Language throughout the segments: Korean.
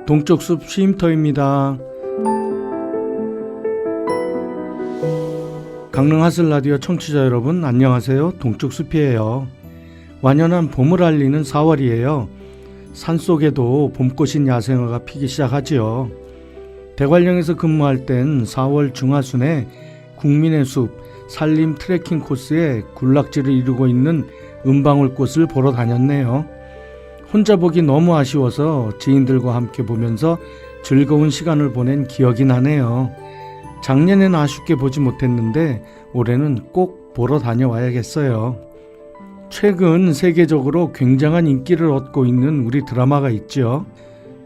동쪽숲 쉼터입니다. 강릉 하슬 라디오 청취자 여러분 안녕하세요. 동쪽숲이에요. 완연한 봄을 알리는 4월이에요. 산속에도 봄꽃인 야생화가 피기 시작하지요. 대관령에서 근무할 땐 4월 중하순에 국민의 숲 산림 트레킹 코스에 군락지를 이루고 있는 은방울꽃을 보러 다녔네요. 혼자 보기 너무 아쉬워서 지인들과 함께 보면서 즐거운 시간을 보낸 기억이 나네요. 작년엔 아쉽게 보지 못했는데 올해는 꼭 보러 다녀와야겠어요. 최근 세계적으로 굉장한 인기를 얻고 있는 우리 드라마가 있죠.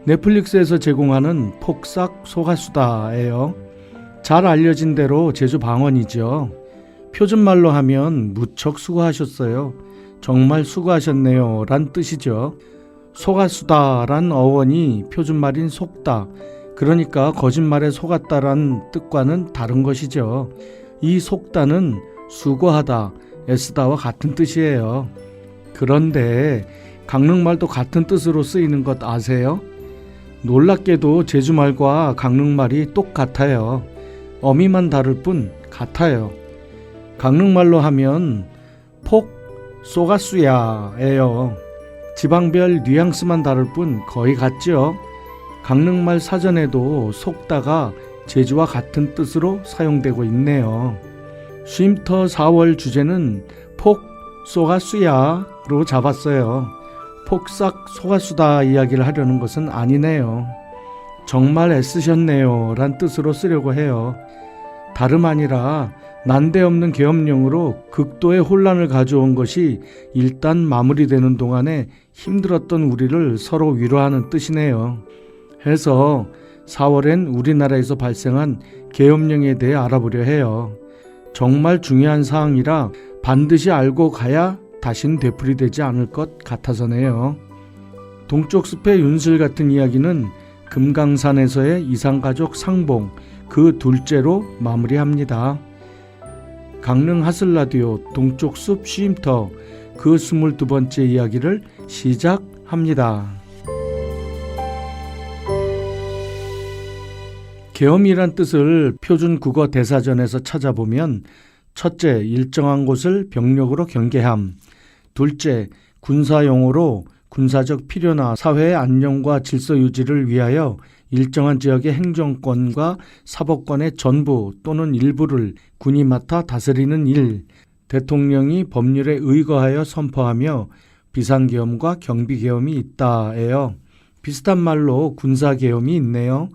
넷플릭스에서 제공하는 폭삭 소가수다예요. 잘 알려진 대로 제주 방언이죠. 표준말로 하면 무척 수고하셨어요, 정말 수고하셨네요 란 뜻이죠. 속았수다란 어원이 표준말인 속다, 그러니까 거짓말에 속았다란 뜻과는 다른 것이죠. 이 속다는 수고하다, 애쓰다와 같은 뜻이에요. 그런데 강릉말도 같은 뜻으로 쓰이는 것 아세요? 놀랍게도 제주말과 강릉말이 똑같아요. 어미만 다를 뿐 같아요. 강릉말로 하면 폭 쏘가수야예요. 지방별 뉘앙스만 다를 뿐 거의 같죠. 강릉말 사전에도 속다가 제주와 같은 뜻으로 사용되고 있네요. 쉼터 4월 주제는 폭 쏘가수야로 잡았어요. 폭삭 소가수다 이야기를 하려는 것은 아니네요. 정말 애쓰셨네요 란 뜻으로 쓰려고 해요. 다름 아니라 난데없는 계엄령으로 극도의 혼란을 가져온 것이 일단 마무리되는 동안에 힘들었던 우리를 서로 위로하는 뜻이네요. 해서 4월엔 우리나라에서 발생한 계엄령에 대해 알아보려 해요. 정말 중요한 사항이라 반드시 알고 가야 다신 되풀이되지 않을 것 같아서네요. 동쪽숲의 윤슬 같은 이야기는 금강산에서의 이상가족 상봉, 그 둘째로 마무리합니다. 강릉 하슬라디오 동쪽숲 쉼터 그 22번째 이야기를 시작합니다. 계엄이란 뜻을 표준 국어 대사전에서 찾아보면 첫째, 일정한 곳을 병력으로 경계함. 둘째, 군사용어로 군사적 필요나 사회의 안녕과 질서 유지를 위하여 일정한 지역의 행정권과 사법권의 전부 또는 일부를 군이 맡아 다스리는 일, 대통령이 법률에 의거하여 선포하며 비상계엄과 경비계엄이 있다예요. 비슷한 말로 군사계엄이 있네요.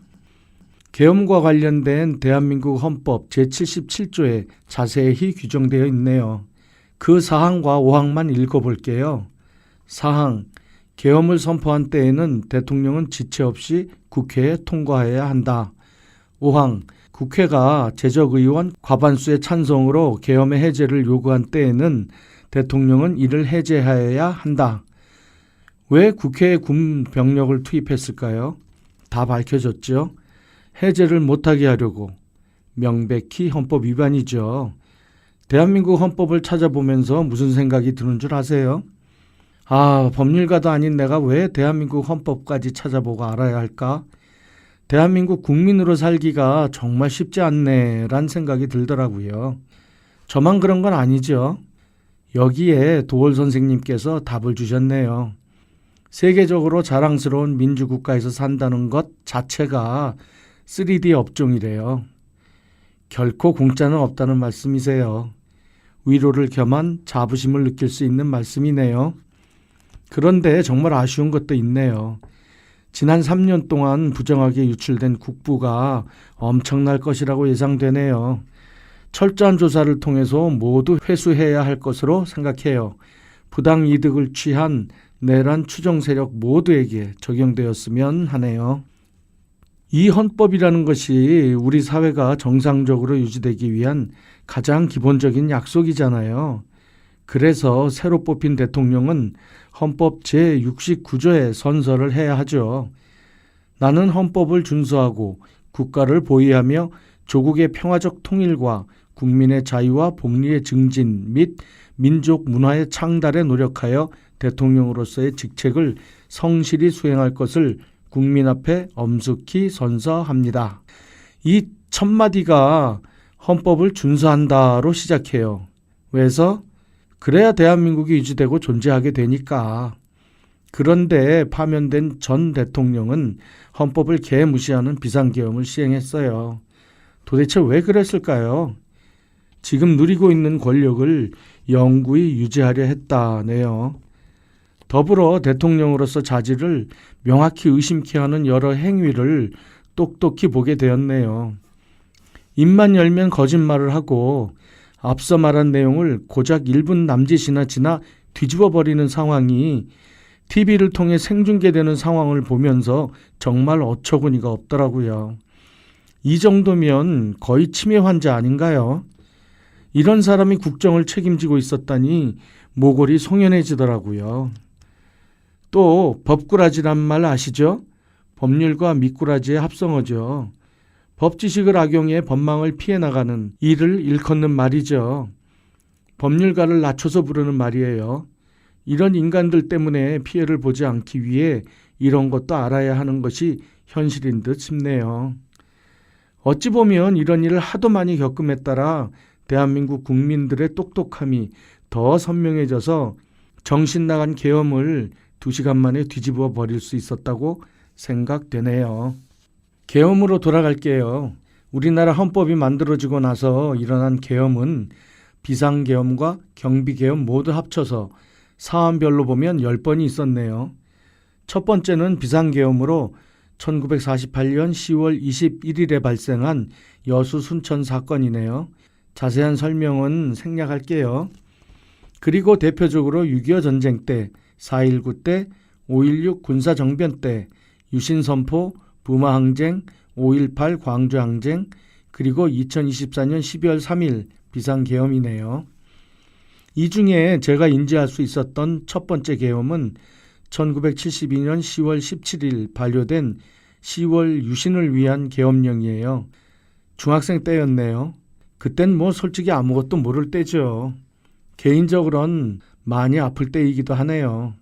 계엄과 관련된 대한민국 헌법 제77조에 자세히 규정되어 있네요. 그 사항과 5항만 읽어볼게요. 사항, 계엄을 선포한 때에는 대통령은 지체 없이 국회에 통과해야 한다. 5항, 국회가 제적의원 과반수의 찬성으로 계엄의 해제를 요구한 때에는 대통령은 이를 해제하여야 한다. 왜 국회에 군 병력을 투입했을까요? 다 밝혀졌죠. 해제를 못하게 하려고. 명백히 헌법 위반이죠. 대한민국 헌법을 찾아보면서 무슨 생각이 드는 줄 아세요? 법률가도 아닌 내가 왜 대한민국 헌법까지 찾아보고 알아야 할까? 대한민국 국민으로 살기가 정말 쉽지 않네란 생각이 들더라고요. 저만 그런 건 아니죠. 여기에 도월 선생님께서 답을 주셨네요. 세계적으로 자랑스러운 민주국가에서 산다는 것 자체가 3D 업종이래요. 결코 공짜는 없다는 말씀이세요. 위로를 겸한 자부심을 느낄 수 있는 말씀이네요. 그런데 정말 아쉬운 것도 있네요. 지난 3년 동안 부정하게 유출된 국부가 엄청날 것이라고 예상되네요. 철저한 조사를 통해서 모두 회수해야 할 것으로 생각해요. 부당 이득을 취한 내란 추정 세력 모두에게 적용되었으면 하네요. 이 헌법이라는 것이 우리 사회가 정상적으로 유지되기 위한 가장 기본적인 약속이잖아요. 그래서 새로 뽑힌 대통령은 헌법 제69조에 선서를 해야 하죠. 나는 헌법을 준수하고 국가를 보위하며 조국의 평화적 통일과 국민의 자유와 복리의 증진 및 민족 문화의 창달에 노력하여 대통령으로서의 직책을 성실히 수행할 것을 국민 앞에 엄숙히 선서합니다. 이 첫 마디가 헌법을 준수한다로 시작해요. 왜서? 그래야 대한민국이 유지되고 존재하게 되니까. 그런데 파면된 전 대통령은 헌법을 개무시하는 비상계엄을 시행했어요. 도대체 왜 그랬을까요? 지금 누리고 있는 권력을 영구히 유지하려 했다네요. 더불어 대통령으로서 자질을 명확히 의심케 하는 여러 행위를 똑똑히 보게 되었네요. 입만 열면 거짓말을 하고 앞서 말한 내용을 고작 1분 남짓이나 지나 뒤집어 버리는 상황이 TV를 통해 생중계되는 상황을 보면서 정말 어처구니가 없더라고요. 이 정도면 거의 치매 환자 아닌가요? 이런 사람이 국정을 책임지고 있었다니 모골이 송연해지더라고요. 또 법꾸라지란 말 아시죠? 법률과 미꾸라지의 합성어죠. 법지식을 악용해 법망을 피해 나가는 이를 일컫는 말이죠. 법률가를 낮춰서 부르는 말이에요. 이런 인간들 때문에 피해를 보지 않기 위해 이런 것도 알아야 하는 것이 현실인 듯 싶네요. 어찌 보면 이런 일을 하도 많이 겪음에 따라 대한민국 국민들의 똑똑함이 더 선명해져서 정신 나간 계엄을 2시간 만에 뒤집어 버릴 수 있었다고 생각되네요. 계엄으로 돌아갈게요. 우리나라 헌법이 만들어지고 나서 일어난 계엄은 비상계엄과 경비계엄 모두 합쳐서 사안별로 보면 10번이 있었네요. 첫 번째는 비상계엄으로 1948년 10월 21일에 발생한 여수 순천 사건이네요. 자세한 설명은 생략할게요. 그리고 대표적으로 6.25 전쟁 때, 4.19 때, 5.16 군사정변 때, 유신선포, 부마항쟁, 5.18 광주항쟁, 그리고 2024년 12월 3일 비상계엄이네요. 이 중에 제가 인지할 수 있었던 첫 번째 계엄은 1972년 10월 17일 반려된 10월 유신을 위한 계엄령이에요. 중학생 때였네요. 그땐 뭐 솔직히 아무것도 모를 때죠. 개인적으론 많이 아플 때이기도 하네요.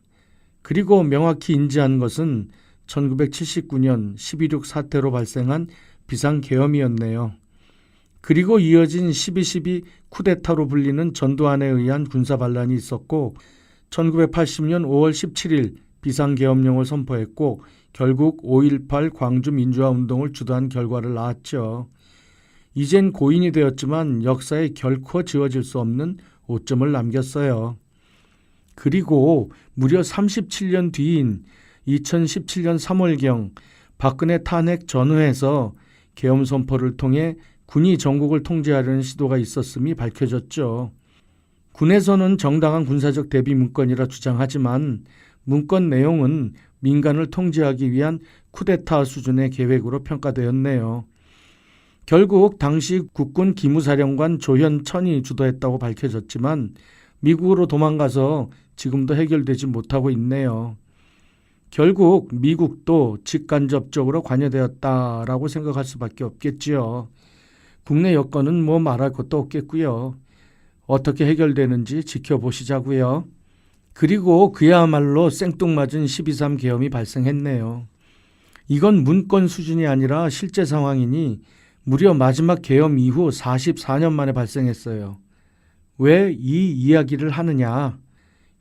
그리고 명확히 인지한 것은 1979년 12.6 사태로 발생한 비상계엄이었네요. 그리고 이어진 12.12 쿠데타로 불리는 전두환에 의한 군사반란이 있었고 1980년 5월 17일 비상계엄령을 선포했고 결국 5.18 광주 민주화운동을 주도한 결과를 낳았죠. 이젠 고인이 되었지만 역사에 결코 지워질 수 없는 오점을 남겼어요. 그리고 무려 37년 뒤인 2017년 3월경 박근혜 탄핵 전후에서 계엄 선포를 통해 군이 전국을 통제하려는 시도가 있었음이 밝혀졌죠. 군에서는 정당한 군사적 대비 문건이라 주장하지만 문건 내용은 민간을 통제하기 위한 쿠데타 수준의 계획으로 평가되었네요. 결국 당시 국군 기무사령관 조현천이 주도했다고 밝혀졌지만 미국으로 도망가서 지금도 해결되지 못하고 있네요. 결국 미국도 직간접적으로 관여되었다라고 생각할 수밖에 없겠지요. 국내 여건은 뭐 말할 것도 없겠고요. 어떻게 해결되는지 지켜보시자고요. 그리고 그야말로 생뚱맞은 12.3 계엄이 발생했네요. 이건 문건 수준이 아니라 실제 상황이니 무려 마지막 계엄 이후 44년 만에 발생했어요. 왜 이 이야기를 하느냐?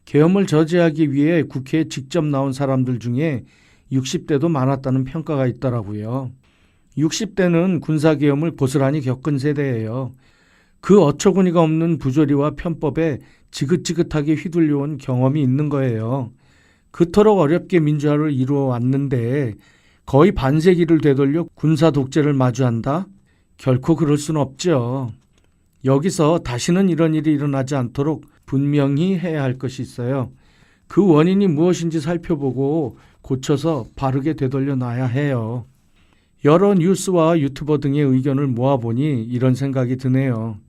계엄을 저지하기 위해 국회에 직접 나온 사람들 중에 60대도 많았다는 평가가 있더라고요. 60대는 군사계엄을 고스란히 겪은 세대예요. 그 어처구니가 없는 부조리와 편법에 지긋지긋하게 휘둘려온 경험이 있는 거예요. 그토록 어렵게 민주화를 이루어 왔는데 거의 반세기를 되돌려 군사 독재를 마주한다? 결코 그럴 수는 없죠. 여기서 다시는 이런 일이 일어나지 않도록 분명히 해야 할 것이 있어요. 그 원인이 무엇인지 살펴보고 고쳐서 바르게 되돌려 놔야 해요. 여러 뉴스와 유튜버 등의 의견을 모아보니 이런 생각이 드네요.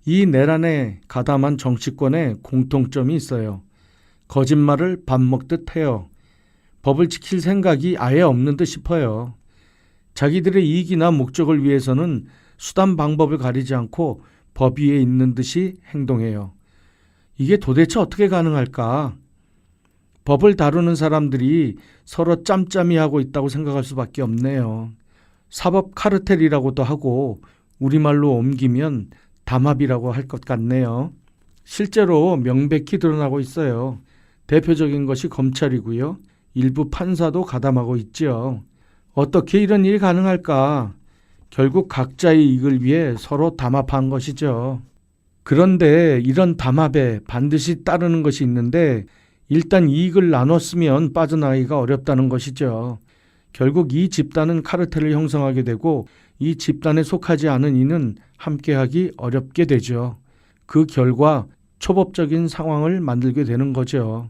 이 내란에 가담한 정치권에 공통점이 있어요. 거짓말을 밥 먹듯 해요. 법을 지킬 생각이 아예 없는 듯 싶어요. 자기들의 이익이나 목적을 위해서는 수단 방법을 가리지 않고 법 위에 있는 듯이 행동해요. 이게 도대체 어떻게 가능할까? 법을 다루는 사람들이 서로 짬짬이 하고 있다고 생각할 수밖에 없네요. 사법 카르텔이라고도 하고 우리말로 옮기면 담합이라고 할 것 같네요. 실제로 명백히 드러나고 있어요. 대표적인 것이 검찰이고요. 일부 판사도 가담하고 있지요. 어떻게 이런 일이 가능할까? 결국 각자의 이익을 위해 서로 담합한 것이죠. 그런데 이런 담합에 반드시 따르는 것이 있는데 일단 이익을 나눴으면 빠져나가기가 어렵다는 것이죠. 결국 이 집단은 카르텔을 형성하게 되고 이 집단에 속하지 않은 이는 함께하기 어렵게 되죠. 그 결과 초법적인 상황을 만들게 되는 거죠.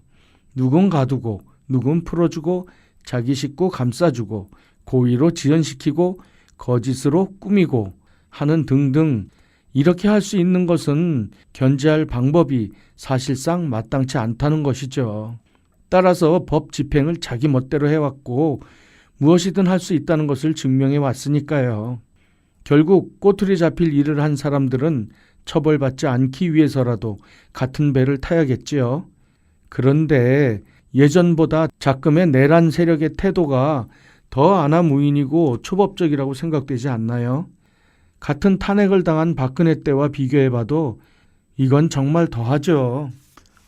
누군 가두고 누군 풀어주고 자기 식구 감싸주고 고의로 지연시키고 거짓으로 꾸미고 하는 등등 이렇게 할 수 있는 것은 견제할 방법이 사실상 마땅치 않다는 것이죠. 따라서 법 집행을 자기 멋대로 해왔고 무엇이든 할 수 있다는 것을 증명해 왔으니까요. 결국 꼬투리 잡힐 일을 한 사람들은 처벌받지 않기 위해서라도 같은 배를 타야겠지요. 그런데 예전보다 작금의 내란 세력의 태도가 더 아나무인이고 초법적이라고 생각되지 않나요? 같은 탄핵을 당한 박근혜 때와 비교해봐도 이건 정말 더하죠.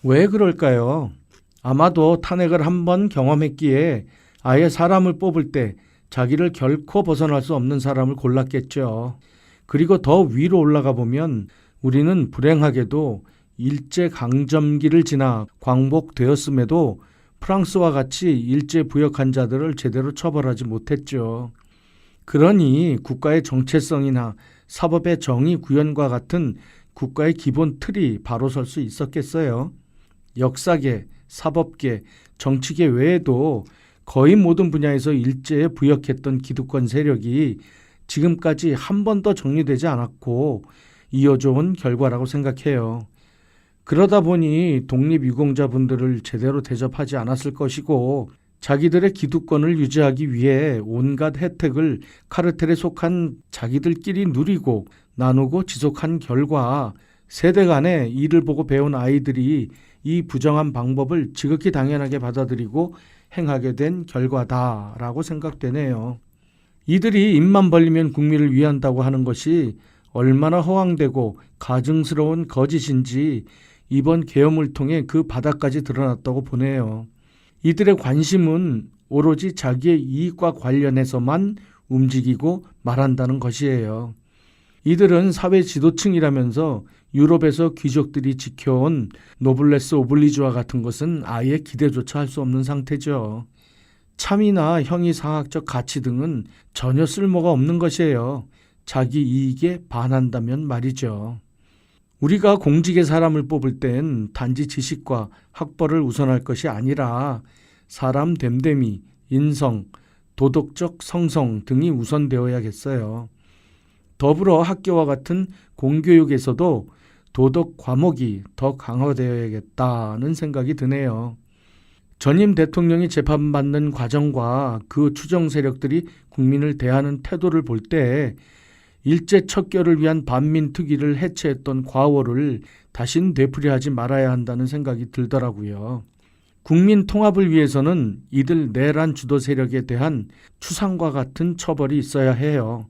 왜 그럴까요? 아마도 탄핵을 한번 경험했기에 아예 사람을 뽑을 때 자기를 결코 벗어날 수 없는 사람을 골랐겠죠. 그리고 더 위로 올라가 보면 우리는 불행하게도 일제강점기를 지나 광복되었음에도 프랑스와 같이 일제 부역한 자들을 제대로 처벌하지 못했죠. 그러니 국가의 정체성이나 사법의 정의 구현과 같은 국가의 기본 틀이 바로 설 수 있었겠어요. 역사계, 사법계, 정치계 외에도 거의 모든 분야에서 일제에 부역했던 기득권 세력이 지금까지 한 번도 정리되지 않았고 이어져온 결과라고 생각해요. 그러다 보니 독립유공자분들을 제대로 대접하지 않았을 것이고 자기들의 기득권을 유지하기 위해 온갖 혜택을 카르텔에 속한 자기들끼리 누리고 나누고 지속한 결과 세대 간에 이를 보고 배운 아이들이 이 부정한 방법을 지극히 당연하게 받아들이고 행하게 된 결과다라고 생각되네요. 이들이 입만 벌리면 국민을 위한다고 하는 것이 얼마나 허황되고 가증스러운 거짓인지 이번 계엄을 통해 그 바닥까지 드러났다고 보네요. 이들의 관심은 오로지 자기의 이익과 관련해서만 움직이고 말한다는 것이에요. 이들은 사회 지도층이라면서 유럽에서 귀족들이 지켜온 노블레스 오블리주와 같은 것은 아예 기대조차 할 수 없는 상태죠. 참이나 형이상학적 가치 등은 전혀 쓸모가 없는 것이에요. 자기 이익에 반한다면 말이죠. 우리가 공직의 사람을 뽑을 땐 단지 지식과 학벌을 우선할 것이 아니라 사람 됨됨이, 인성, 도덕적 성성 등이 우선되어야겠어요. 더불어 학교와 같은 공교육에서도 도덕 과목이 더 강화되어야겠다는 생각이 드네요. 전임 대통령이 재판받는 과정과 그 추정 세력들이 국민을 대하는 태도를 볼 때 일제 척결을 위한 반민특위를 해체했던 과오를 다신 되풀이하지 말아야 한다는 생각이 들더라고요. 국민 통합을 위해서는 이들 내란 주도 세력에 대한 추상과 같은 처벌이 있어야 해요.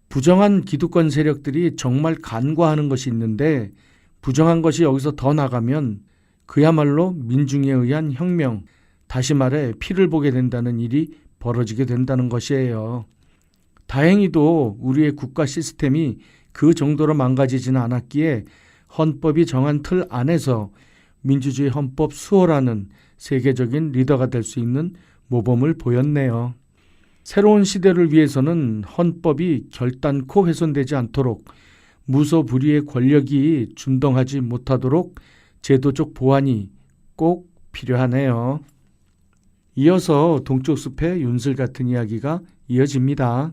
부정한 기득권 세력들이 정말 간과하는 것이 있는데 부정한 것이 여기서 더 나가면 그야말로 민중에 의한 혁명, 다시 말해 피를 보게 된다는 일이 벌어지게 된다는 것이에요. 다행히도 우리의 국가 시스템이 그 정도로 망가지지는 않았기에 헌법이 정한 틀 안에서 민주주의 헌법 수호라는 세계적인 리더가 될 수 있는 모범을 보였네요. 새로운 시대를 위해서는 헌법이 결단코 훼손되지 않도록 무소불위의 권력이 준동하지 못하도록 제도적 보완이 꼭 필요하네요. 이어서 동쪽 숲의 윤슬 같은 이야기가 이어집니다.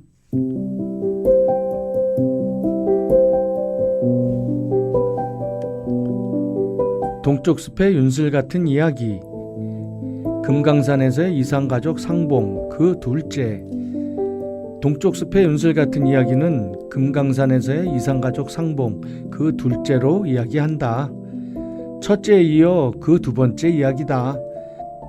동쪽 숲의 윤슬 같은 이야기. 금강산에서의 이상가족 상봉 그 둘째. 동쪽 숲의 윤슬 같은 이야기는 금강산에서의 이상가족 상봉 그 둘째로 이야기한다. 첫째에 이어 그 두 번째 이야기다.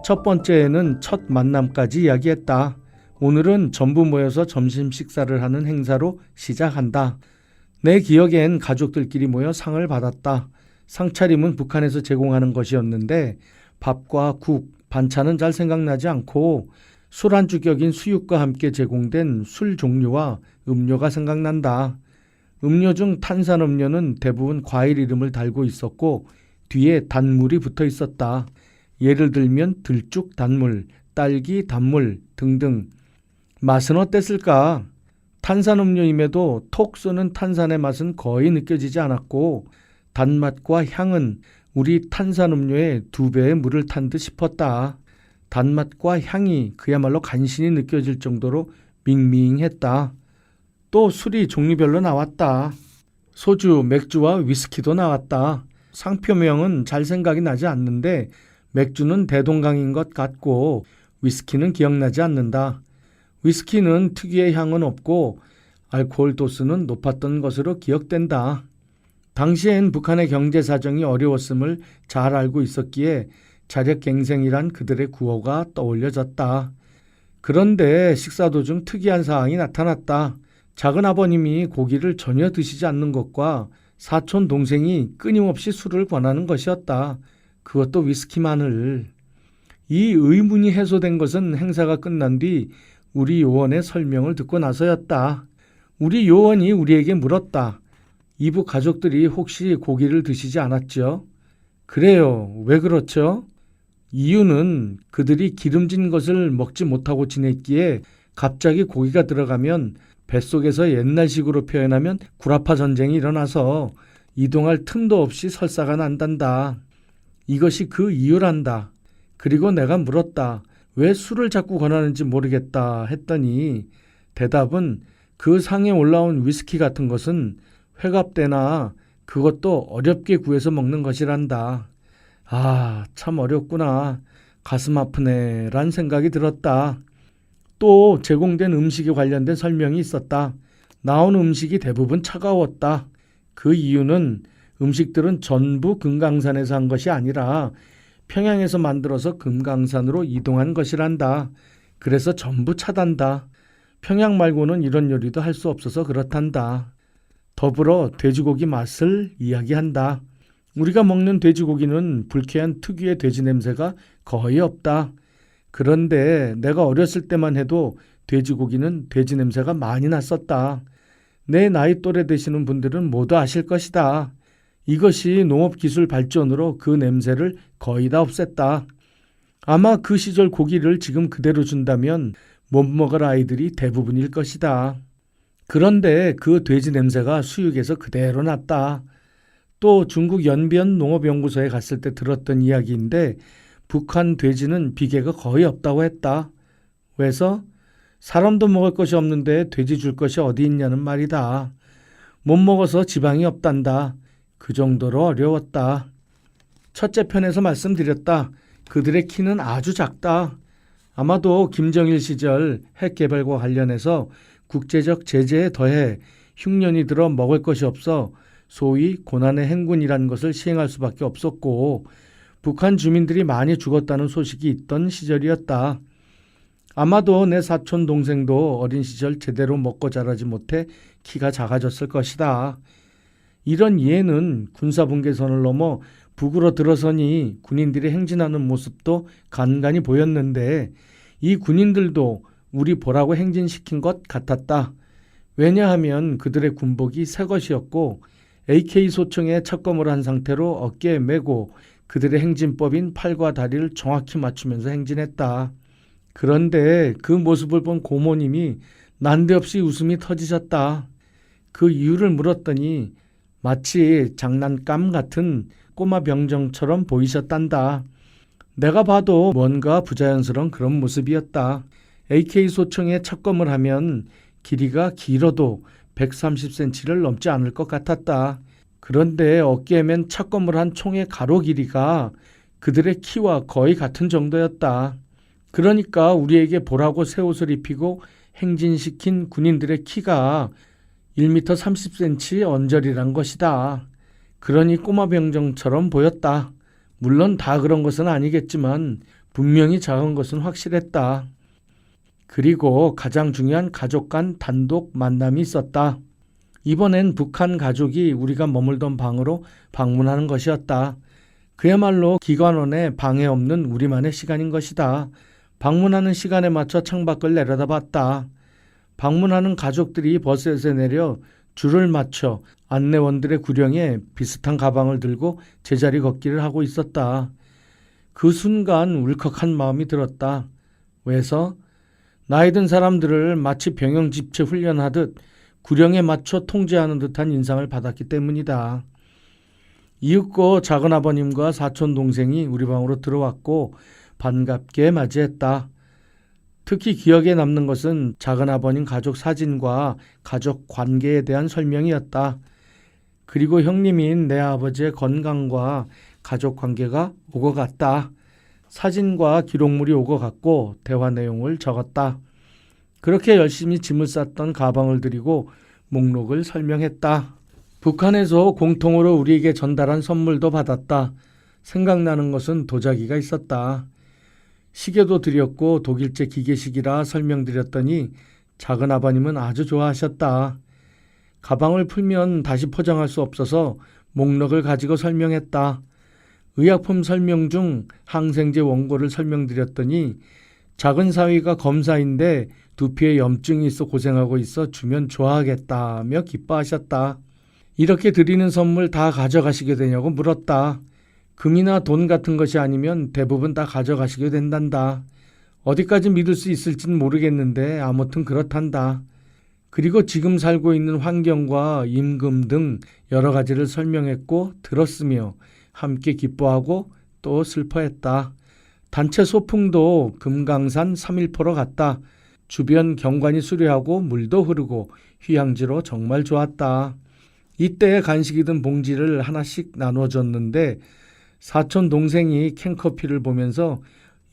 첫 번째에는 첫 만남까지 이야기했다. 오늘은 전부 모여서 점심 식사를 하는 행사로 시작한다. 내 기억엔 가족들끼리 모여 상을 받았다. 상차림은 북한에서 제공하는 것이었는데 밥과 국, 반찬은 잘 생각나지 않고 술안주 격인 수육과 함께 제공된 술 종류와 음료가 생각난다. 음료 중 탄산음료는 대부분 과일 이름을 달고 있었고 뒤에 단물이 붙어 있었다. 예를 들면 들쭉 단물, 딸기 단물 등등. 맛은 어땠을까? 탄산음료임에도 톡 쏘는 탄산의 맛은 거의 느껴지지 않았고 단맛과 향은 우리 탄산음료에 2배의 물을 탄 듯 싶었다. 단맛과 향이 그야말로 간신히 느껴질 정도로 밍밍했다. 또 술이 종류별로 나왔다. 소주, 맥주와 위스키도 나왔다. 상표명은 잘 생각이 나지 않는데 맥주는 대동강인 것 같고 위스키는 기억나지 않는다. 위스키는 특유의 향은 없고 알코올 도수는 높았던 것으로 기억된다. 당시엔 북한의 경제 사정이 어려웠음을 잘 알고 있었기에 자력갱생이란 그들의 구호가 떠올려졌다. 그런데 식사 도중 특이한 사항이 나타났다. 작은 아버님이 고기를 전혀 드시지 않는 것과 사촌 동생이 끊임없이 술을 권하는 것이었다. 그것도 위스키만을. 이 의문이 해소된 것은 행사가 끝난 뒤 우리 요원의 설명을 듣고 나서였다. 우리 요원이 우리에게 물었다. 이부 가족들이 혹시 고기를 드시지 않았죠? 그래요. 왜 그렇죠? 이유는 그들이 기름진 것을 먹지 못하고 지냈기에 갑자기 고기가 들어가면 뱃속에서 옛날식으로 표현하면 구라파 전쟁이 일어나서 이동할 틈도 없이 설사가 난단다. 이것이 그 이유란다. 그리고 내가 물었다. 왜 술을 자꾸 권하는지 모르겠다 했더니 대답은 그 상에 올라온 위스키 같은 것은 회갑대나 그것도 어렵게 구해서 먹는 것이란다. 아, 참 어렵구나. 가슴 아프네 란 생각이 들었다. 또 제공된 음식에 관련된 설명이 있었다. 나온 음식이 대부분 차가웠다. 그 이유는 음식들은 전부 금강산에서 한 것이 아니라 평양에서 만들어서 금강산으로 이동한 것이란다. 그래서 전부 차단다. 평양 말고는 이런 요리도 할 수 없어서 그렇단다. 더불어 돼지고기 맛을 이야기한다. 우리가 먹는 돼지고기는 불쾌한 특유의 돼지 냄새가 거의 없다. 그런데 내가 어렸을 때만 해도 돼지고기는 돼지 냄새가 많이 났었다. 내 나이 또래 되시는 분들은 모두 아실 것이다. 이것이 농업기술 발전으로 그 냄새를 거의 다 없앴다. 아마 그 시절 고기를 지금 그대로 준다면 못 먹을 아이들이 대부분일 것이다. 그런데 그 돼지 냄새가 수육에서 그대로 났다. 또 중국 연변 농업연구소에 갔을 때 들었던 이야기인데 북한 돼지는 비계가 거의 없다고 했다. 왜서? 사람도 먹을 것이 없는데 돼지 줄 것이 어디 있냐는 말이다. 못 먹어서 지방이 없단다. 그 정도로 어려웠다. 첫째 편에서 말씀드렸다. 그들의 키는 아주 작다. 아마도 김정일 시절 핵 개발과 관련해서 국제적 제재에 더해 흉년이 들어 먹을 것이 없어 소위 고난의 행군이라는 것을 시행할 수밖에 없었고 북한 주민들이 많이 죽었다는 소식이 있던 시절이었다. 아마도 내 사촌 동생도 어린 시절 제대로 먹고 자라지 못해 키가 작아졌을 것이다. 이런 이해는 군사분계선을 넘어 북으로 들어서니 군인들이 행진하는 모습도 간간히 보였는데 이 군인들도 우리 보라고 행진시킨 것 같았다. 왜냐하면 그들의 군복이 새 것이었고 AK 소총에 착검을 한 상태로 어깨에 메고 그들의 행진법인 팔과 다리를 정확히 맞추면서 행진했다. 그런데 그 모습을 본 고모님이 난데없이 웃음이 터지셨다. 그 이유를 물었더니 마치 장난감 같은 꼬마 병정처럼 보이셨단다. 내가 봐도 뭔가 부자연스러운 그런 모습이었다. AK 소총에 착검을 하면 길이가 길어도 130cm를 넘지 않을 것 같았다. 그런데 어깨에 맨 착검을 한 총의 가로 길이가 그들의 키와 거의 같은 정도였다. 그러니까 우리에게 보라고 새 옷을 입히고 행진시킨 군인들의 키가 1m 30cm 언저리란 것이다. 그러니 꼬마 병정처럼 보였다. 물론 다 그런 것은 아니겠지만 분명히 작은 것은 확실했다. 그리고 가장 중요한 가족 간 단독 만남이 있었다. 이번엔 북한 가족이 우리가 머물던 방으로 방문하는 것이었다. 그야말로 기관원에 방해 없는 우리만의 시간인 것이다. 방문하는 시간에 맞춰 창밖을 내려다봤다. 방문하는 가족들이 버스에서 내려 줄을 맞춰 안내원들의 구령에 비슷한 가방을 들고 제자리 걷기를 하고 있었다. 그 순간 울컥한 마음이 들었다. 왜서? 나이 든 사람들을 마치 병영집체 훈련하듯 구령에 맞춰 통제하는 듯한 인상을 받았기 때문이다. 이윽고 작은아버님과 사촌동생이 우리 방으로 들어왔고 반갑게 맞이했다. 특히 기억에 남는 것은 작은아버님 가족 사진과 가족 관계에 대한 설명이었다. 그리고 형님인 내 아버지의 건강과 가족 관계가 오고 갔다. 사진과 기록물이 오고 갔고 대화 내용을 적었다. 그렇게 열심히 짐을 쌌던 가방을 들이고 목록을 설명했다. 북한에서 공통으로 우리에게 전달한 선물도 받았다. 생각나는 것은 도자기가 있었다. 시계도 드렸고 독일제 기계식이라 설명드렸더니 작은아버님은 아주 좋아하셨다. 가방을 풀면 다시 포장할 수 없어서 목록을 가지고 설명했다. 의약품 설명 중 항생제 원고를 설명드렸더니 작은 사위가 검사인데 두피에 염증이 있어 고생하고 있어 주면 좋아하겠다며 기뻐하셨다. 이렇게 드리는 선물 다 가져가시게 되냐고 물었다. 금이나 돈 같은 것이 아니면 대부분 다 가져가시게 된단다. 어디까지 믿을 수 있을진 모르겠는데 아무튼 그렇단다. 그리고 지금 살고 있는 환경과 임금 등 여러 가지를 설명했고 들었으며 함께 기뻐하고 또 슬퍼했다. 단체 소풍도 금강산 3일포로 갔다. 주변 경관이 수려하고 물도 흐르고 휴양지로 정말 좋았다. 이때 간식이 든 봉지를 하나씩 나눠줬는데 사촌 동생이 캔커피를 보면서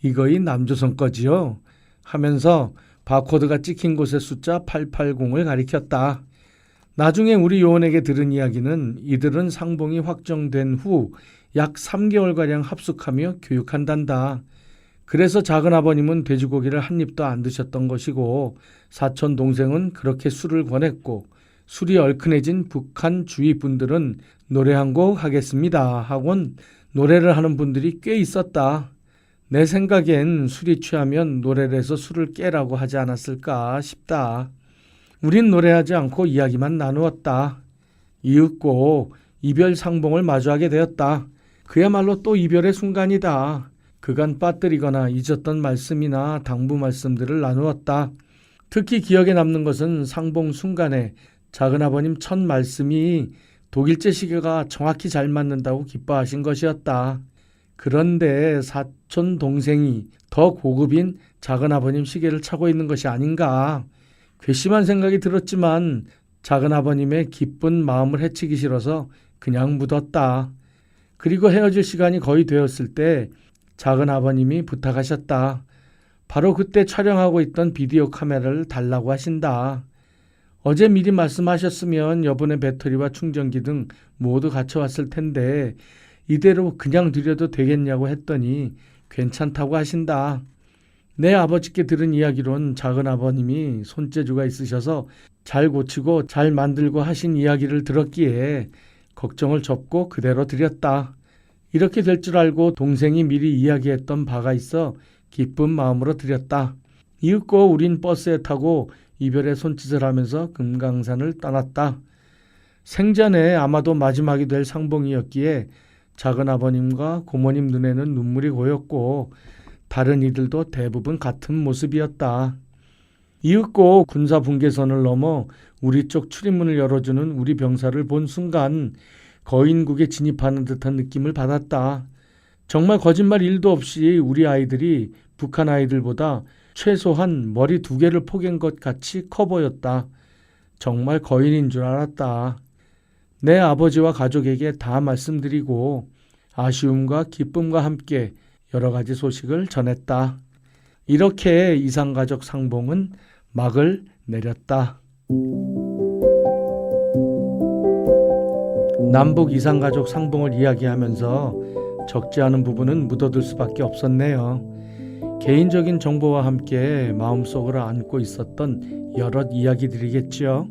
이거이 남조선 거지요? 하면서 바코드가 찍힌 곳의 숫자 880을 가리켰다. 나중에 우리 요원에게 들은 이야기는 이들은 상봉이 확정된 후 약 3개월가량 합숙하며 교육한단다. 그래서 작은아버님은 돼지고기를 한 입도 안 드셨던 것이고 사촌 동생은 그렇게 술을 권했고 술이 얼큰해진 북한 주위 분들은 노래 한 곡 하겠습니다 하곤 노래를 하는 분들이 꽤 있었다. 내 생각엔 술이 취하면 노래를 해서 술을 깨라고 하지 않았을까 싶다. 우린 노래하지 않고 이야기만 나누었다. 이윽고 이별 상봉을 마주하게 되었다. 그야말로 또 이별의 순간이다. 그간 빠뜨리거나 잊었던 말씀이나 당부 말씀들을 나누었다. 특히 기억에 남는 것은 상봉 순간에 작은아버님 첫 말씀이 독일제 시계가 정확히 잘 맞는다고 기뻐하신 것이었다. 그런데 사촌 동생이 더 고급인 작은아버님 시계를 차고 있는 것이 아닌가. 괘씸한 생각이 들었지만 작은아버님의 기쁜 마음을 해치기 싫어서 그냥 묻었다. 그리고 헤어질 시간이 거의 되었을 때 작은아버님이 부탁하셨다. 바로 그때 촬영하고 있던 비디오 카메라를 달라고 하신다. 어제 미리 말씀하셨으면 여분의 배터리와 충전기 등 모두 갖춰왔을 텐데 이대로 그냥 드려도 되겠냐고 했더니 괜찮다고 하신다. 내 아버지께 들은 이야기론 작은아버님이 손재주가 있으셔서 잘 고치고 잘 만들고 하신 이야기를 들었기에 걱정을 접고 그대로 드렸다. 이렇게 될 줄 알고 동생이 미리 이야기했던 바가 있어 기쁜 마음으로 드렸다. 이윽고 우린 버스에 타고 이별의 손짓을 하면서 금강산을 떠났다. 생전에 아마도 마지막이 될 상봉이었기에 작은아버님과 고모님 눈에는 눈물이 고였고 다른 이들도 대부분 같은 모습이었다. 이윽고 군사분계선을 넘어 우리 쪽 출입문을 열어주는 우리 병사를 본 순간 거인국에 진입하는 듯한 느낌을 받았다. 정말 거짓말 1도 없이 우리 아이들이 북한 아이들보다 최소한 머리 2개를 포갠 것 같이 커 보였다. 정말 거인인 줄 알았다. 내 아버지와 가족에게 다 말씀드리고 아쉬움과 기쁨과 함께 여러 가지 소식을 전했다. 이렇게 이상가족 상봉은 막을 내렸다. 남북 이상가족 상봉을 이야기하면서 적지 않은 부분은 묻어둘 수밖에 없었네요. 개인적인 정보와 함께 마음속으로 안고 있었던 여러 이야기들이겠지요.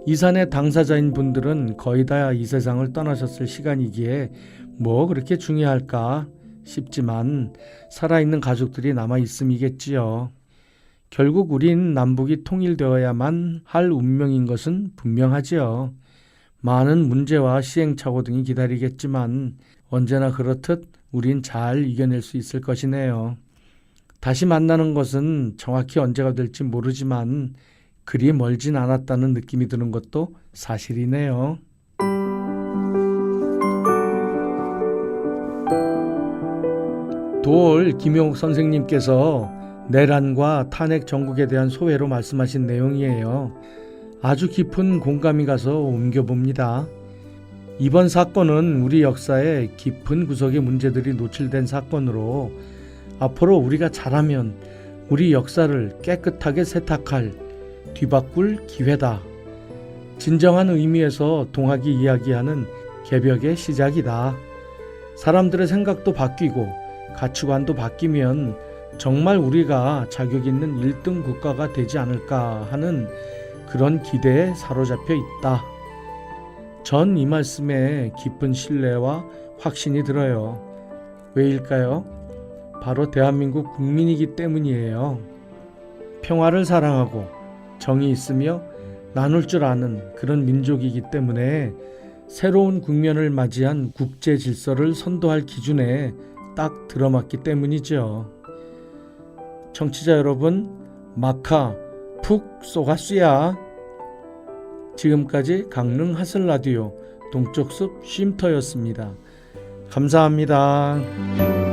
이 산의 당사자인 분들은 거의 다 이 세상을 떠나셨을 시간이기에 뭐 그렇게 중요할까 싶지만 살아있는 가족들이 남아있음이겠지요. 결국 우린 남북이 통일되어야만 할 운명인 것은 분명하지요. 많은 문제와 시행착오 등이 기다리겠지만 언제나 그렇듯 우린 잘 이겨낼 수 있을 것이네요. 다시 만나는 것은 정확히 언제가 될지 모르지만 그리 멀진 않았다는 느낌이 드는 것도 사실이네요. 도올 김용욱 선생님께서 내란과 탄핵 정국에 대한 소회로 말씀하신 내용이에요. 아주 깊은 공감이 가서 옮겨봅니다. 이번 사건은 우리 역사의 깊은 구석의 문제들이 노출된 사건으로 앞으로 우리가 잘하면 우리 역사를 깨끗하게 세탁할 뒤바꿀 기회다. 진정한 의미에서 동학이 이야기하는 개벽의 시작이다. 사람들의 생각도 바뀌고 가치관도 바뀌면 정말 우리가 자격 있는 1등 국가가 되지 않을까 하는 그런 기대에 사로잡혀 있다. 전 이 말씀에 깊은 신뢰와 확신이 들어요. 왜일까요? 바로 대한민국 국민이기 때문이에요. 평화를 사랑하고 정이 있으며 나눌 줄 아는 그런 민족이기 때문에 새로운 국면을 맞이한 국제 질서를 선도할 기준에 딱 들어맞기 때문이죠. 청취자 여러분, 마카 푹 쏘가수야. 지금까지 강릉 하슬라디오 동쪽숲 쉼터였습니다. 감사합니다.